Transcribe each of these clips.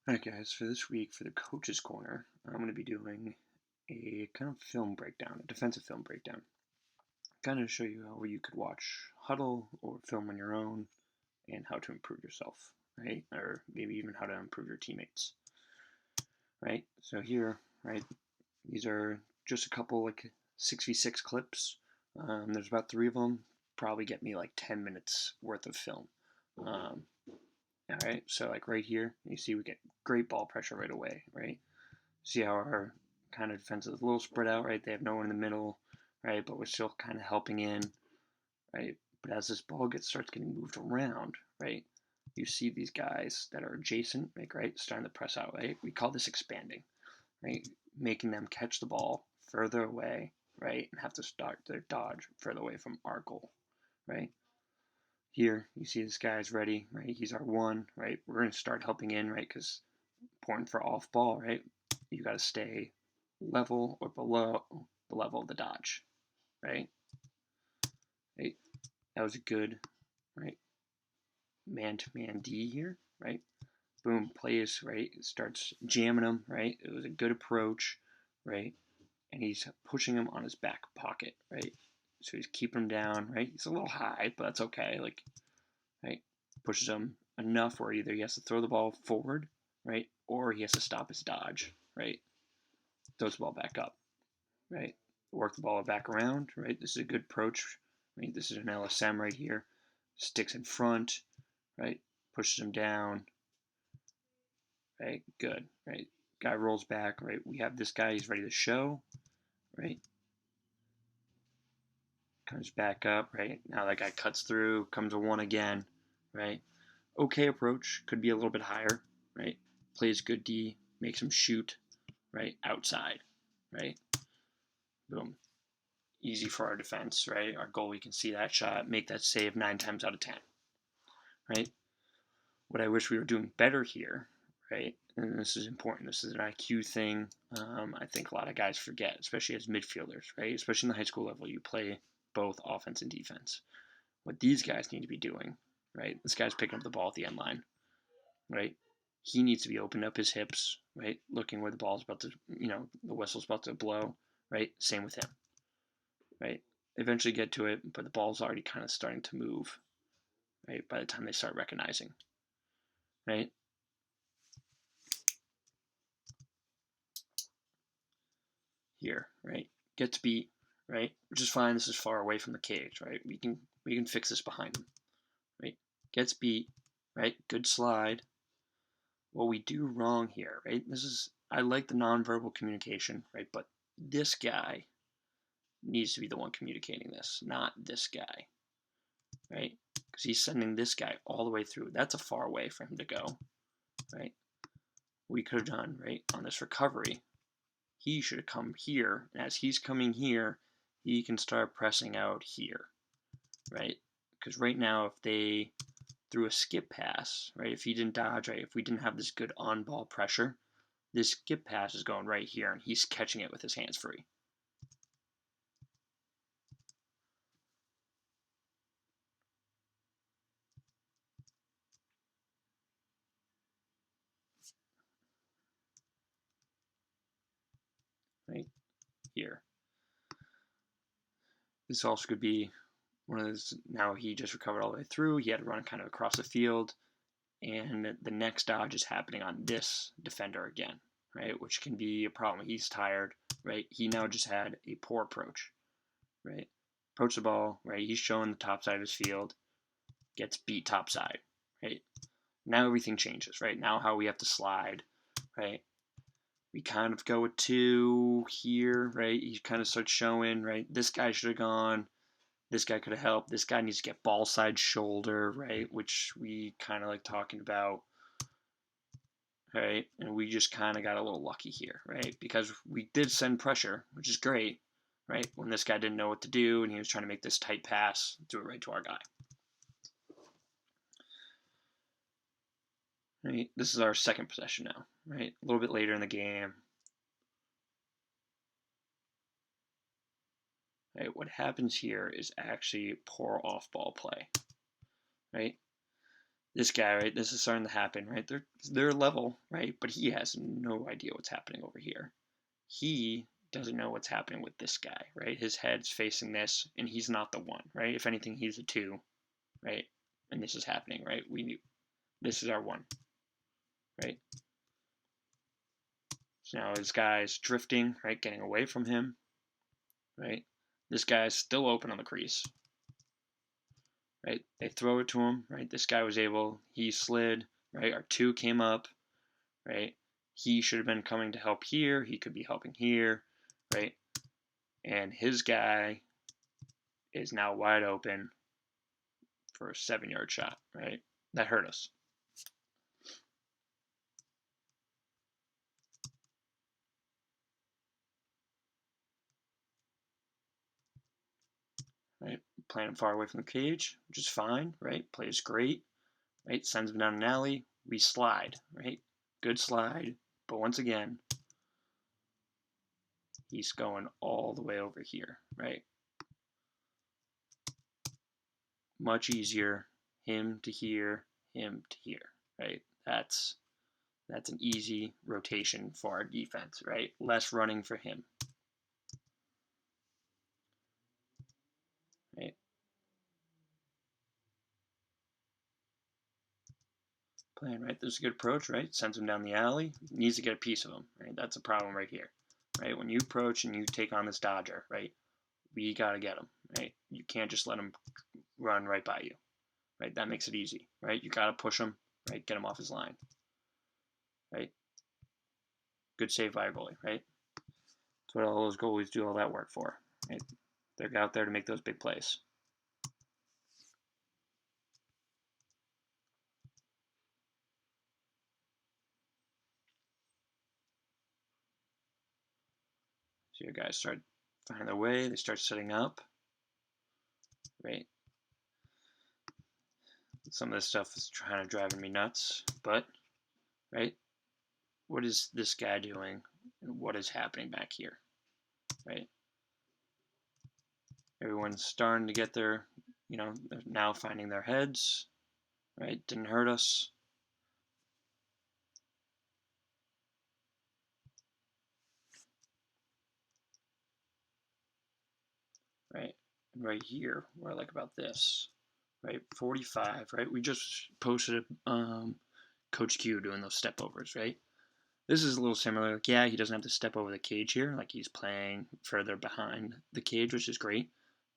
Alright guys, for this week, for the Coach's Corner, I'm going to be doing a kind of film breakdown, a defensive film breakdown. Kind of show you how you could watch Huddle or film on your own and how to improve yourself, right? Or maybe even how to improve your teammates, right? So here, right, these are just a couple like 6v6 clips. There's about 3 of them, probably get me like 10 minutes worth of film. All right, so like right here, you see we get great ball pressure right away, right? See how our kind of defense is a little spread out, right? They have no one in the middle, right? But we're still kind of helping in, right? But as this ball starts getting moved around, right? You see these guys that are adjacent, like right, starting to press out, right? We call this expanding, right? Making them catch the ball further away, right? And have to start their dodge further away from our goal, right? Here, you see this guy's ready, right? He's our one, right? We're going to start helping in, right? Because important for off ball, right? You got to stay level or below the level of the dodge, right? Right? That was a good, right? Man to man D here, right? Boom, plays, right? Starts jamming him, right? It was a good approach, right? And he's pushing him on his back pocket, right? So he's keeping him down, right? He's a little high, but that's okay. Like, right? Pushes him enough where either he has to throw the ball forward, right? Or he has to stop his dodge, right? Throws the ball back up, right? Work the ball back around, right? This is a good approach. Right? This is an LSM right here. Sticks in front, right? Pushes him down, right? Good, right? Guy rolls back, right? We have this guy, he's ready to show, right? Comes back up, right? Now that guy cuts through, comes a one again, right? Okay approach, could be a little bit higher, right? Plays good D, makes him shoot, right? Outside, right? Boom. Easy for our defense, right? Our goalie can see that shot, make that save 9 times out of 10, right? What I wish we were doing better here, right? And this is important. This is an IQ thing. I think a lot of guys forget, especially as midfielders, right? Especially in the high school level, you play both offense and defense. What these guys need to be doing, right? This guy's picking up the ball at the end line, right? He needs to be opened up his hips, right? Looking where the ball's about to, the whistle's about to blow, right? Same with him, right? Eventually get to it, but the ball's already kind of starting to move, right? By the time they start recognizing, right? Here, right? Gets beat, right? Which is fine. This is far away from the cage, right? We can fix this behind him, right? Gets beat, right? Good slide. What we do wrong here, right? I like the nonverbal communication, right? But this guy needs to be the one communicating this, not this guy, right? Because he's sending this guy all the way through. That's a far way for him to go, right? We could have done, right, on this recovery, he should have come here. And as he's coming here, he can start pressing out here, right? Because right now, if they threw a skip pass, right, if he didn't dodge, right, if we didn't have this good on-ball pressure, this skip pass is going right here, and he's catching it with his hands free. Right here. This also could be one of those. Now he just recovered all the way through. He had to run kind of across the field, and the next dodge is happening on this defender again, right? Which can be a problem. He's tired, right? He now just had a poor approach, right? Approach the ball, right? He's showing the top side of his field, gets beat top side, right? Now everything changes, right? Now how we have to slide, right? We kind of go with two here, right? He kind of starts showing, right? This guy should have gone. This guy could have helped. This guy needs to get ball side shoulder, right? Which we kind of like talking about, right? And we just kind of got a little lucky here, right? Because we did send pressure, which is great, right? When this guy didn't know what to do and he was trying to make this tight pass, threw it right to our guy. Right? This is our second possession now, right? A little bit later in the game. Right? What happens here is actually poor off-ball play, right? This guy, right, this is starting to happen, right? They're level, right? But he has no idea what's happening over here. He doesn't know what's happening with this guy, right? His head's facing this, and he's not the one, right? If anything, he's a 2, right? And this is happening, right? This is our 1, right? So now this guy's drifting, right? Getting away from him, right? This guy's still open on the crease, right? They throw it to him, right? This guy was able, he slid, right? Our 2 came up, right? He should have been coming to help here. He could be helping here, right? And his guy is now wide open for a 7-yard shot, right? That hurt us. Right? Playing him far away from the cage, which is fine, right? Plays great, right? Sends him down an alley. We slide, right? Good slide. But once again, he's going all the way over here, right? Much easier. Him to here, him to here, right? That's an easy rotation for our defense, right? Less running for him, right? Playing, right? This is a good approach, right? Sends him down the alley. Needs to get a piece of him, right? That's a problem right here, right? When you approach and you take on this dodger, right? We got to get him, right? You can't just let him run right by you, right? That makes it easy, right? You got to push him, right? Get him off his line, right? Good save by a goalie, right? That's what all those goalies do all that work for, right? They're out there to make those big plays. So your guys start finding their way. They start setting up, right? Some of this stuff is trying to drive me nuts, but, right? What is this guy doing? And what is happening back here, right? Everyone's starting to get their, they're now finding their heads, right? Didn't hurt us. Right? And right here, what I like about this, right? 45, right? We just posted Coach Q doing those step overs, right? This is a little similar. Like, yeah, he doesn't have to step over the cage here. Like, he's playing further behind the cage, which is great.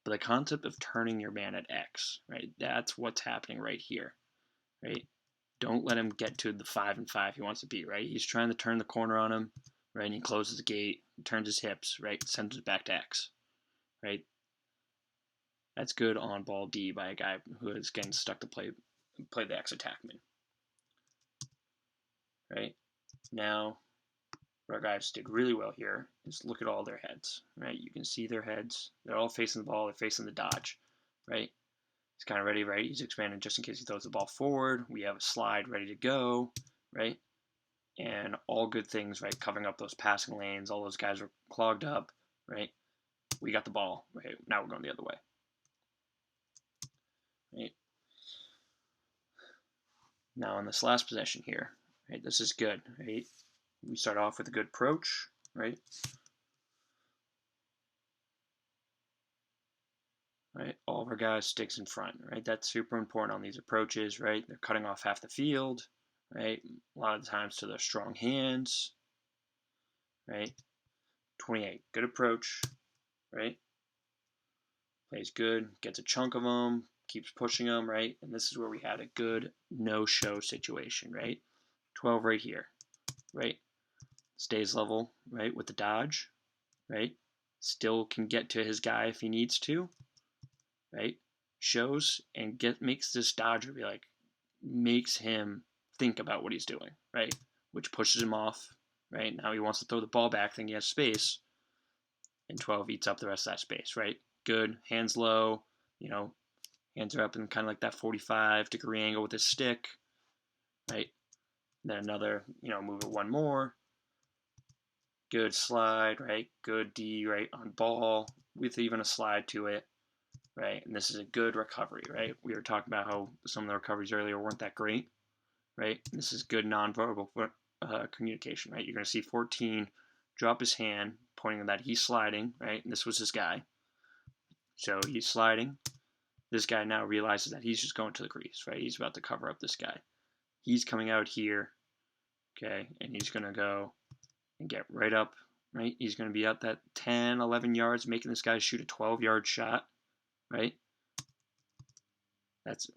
But the concept of turning your man at X, right? That's what's happening right here, right? Don't let him get to the 5 and 5 he wants to be, right? He's trying to turn the corner on him, right? And he closes the gate, turns his hips, right? Sends it back to X, right? That's good on ball D by a guy who is getting stuck to play the X attackman, right? Now, what our guys did really well here is look at all their heads, right? You can see their heads. They're all facing the ball. They're facing the dodge, right? He's kind of ready, right? He's expanding just in case he throws the ball forward. We have a slide ready to go, right? And all good things, right? Covering up those passing lanes. All those guys were clogged up, right? We got the ball, right? Now we're going the other way, right? Now in this last possession here, right? This is good, right? We start off with a good approach, right? Right, all of our guys sticks in front, right? That's super important on these approaches, right? They're cutting off half the field, right? A lot of the times to their strong hands, right? 28, good approach, right? Plays good, gets a chunk of them, keeps pushing them, right? And this is where we had a good no-show situation, right? 12 right here, right? Stays level, right, with the dodge, right? Still can get to his guy if he needs to, right? Shows and makes this dodger be like, makes him think about what he's doing, right? Which pushes him off, right? Now he wants to throw the ball back, thinking he has space, and 12 eats up the rest of that space, right? Good, hands low, hands are up in kind of like that 45-degree angle with his stick, right? Then another, move it one more. Good slide, right? Good D, right, on ball, with even a slide to it, right? And this is a good recovery, right? We were talking about how some of the recoveries earlier weren't that great, right? This is good nonverbal communication, right? You're going to see 14 drop his hand, pointing that he's sliding, right? And this was his guy. So he's sliding. This guy now realizes that he's just going to the crease, right? He's about to cover up this guy. He's coming out here, okay? And he's going to go and get right up, right? He's going to be out that 10, 11 yards, making this guy shoot a 12-yard shot, right?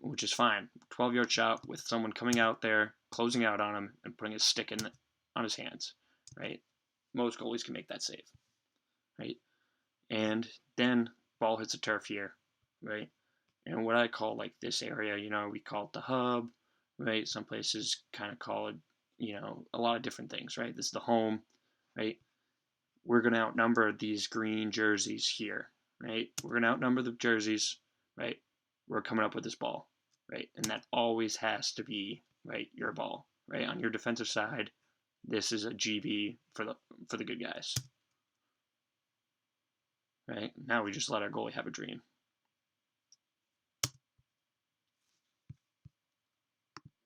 Which is fine. 12-yard shot with someone coming out there, closing out on him, and putting his stick on his hands, right? Most goalies can make that save, right? And then ball hits the turf here, right? And what I call like this area, we call it the hub, right? Some places kind of call it, a lot of different things, right? This is the home, right? We're going to outnumber these green jerseys here, right? We're going to outnumber the jerseys, right? We're coming up with this ball, right? And that always has to be, right, your ball, right? On your defensive side, this is a GB for the good guys, right? Now we just let our goalie have a dream.